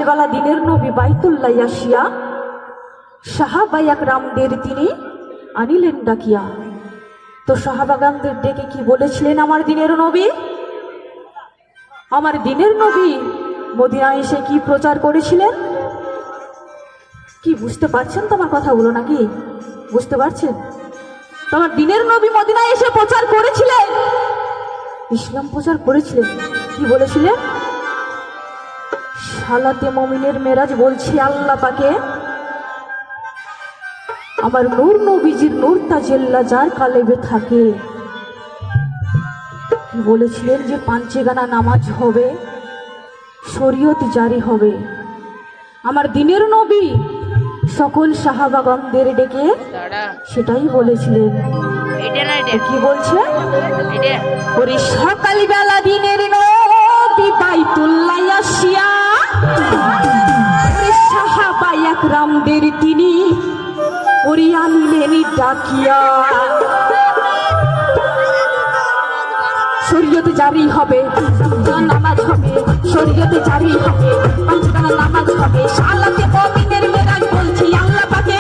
সকালবেলা দিনের নবী বাইতুল্লাহ আসিয়া সাহাবায়ে একরামদের তিনি আনিলেন ডাকিয়া। তো সাহাবাগানদের ডেকে কি বলেছিলেন আমার দিনের নবী? আমার দিনের নবী মদিনায় এসে কি প্রচার করেছিলেন? কি বুঝতে পারছেন তোমার কথাগুলো নাকি? বুঝতে পারছেন? তোমার দিনের নবী মদিনায় এসে প্রচার করেছিলেন, ইসলাম প্রচার করেছিলেন। কি বলেছিলেন? সালাতে মুমিনের মেরাজ বলছি আল্লাহ পাকে আমার নূর নবীজির নূর তাজেল্লা যার কালেবে থাকে। বলেছিলেন যে পাঞ্চেগানা নামাজ হবে, শরীয়ত জারি হবে। আমার দিনের নবী সকল সাহাবাগণদের ডেকে সেটাই বলেছিলেন। কি বলছে? ওরে সকালবেলা দিনের নবী বাইতুল্লাহ আসিয়া সাহাবায়ে একরামদের তিনি ওরে আনিলেন ডাকিয়া। শরীয়ত জারি হবে, নামাজ হবে, শরীয়ত জারি হবে, পাঁচখানা নামাজ হবে। সালাতে মুমিনের মেরাজ বলছি আল্লাহ পাকে,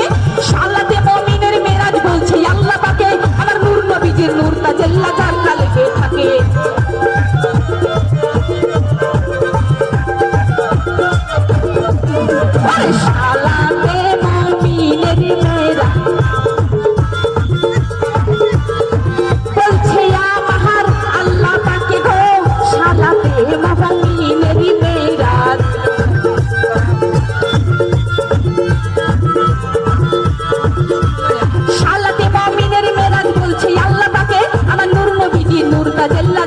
সালাতে মুমিনের মেরাজ বলছি আল্লাহ পাকে আমার নূর নবীজির নূর তাজেল্লা যার কালেবে থাকে। সালাতে মুমিনের মেরাজ বলছে আমার আল্লাহ পাকে গো, সালাতে মুমিনের মেরাজ। সালাতে মুমিনের মেরাজ বলছে আল্লাহ পাকে আমার নূর নবীজি নূর তাজেল্লা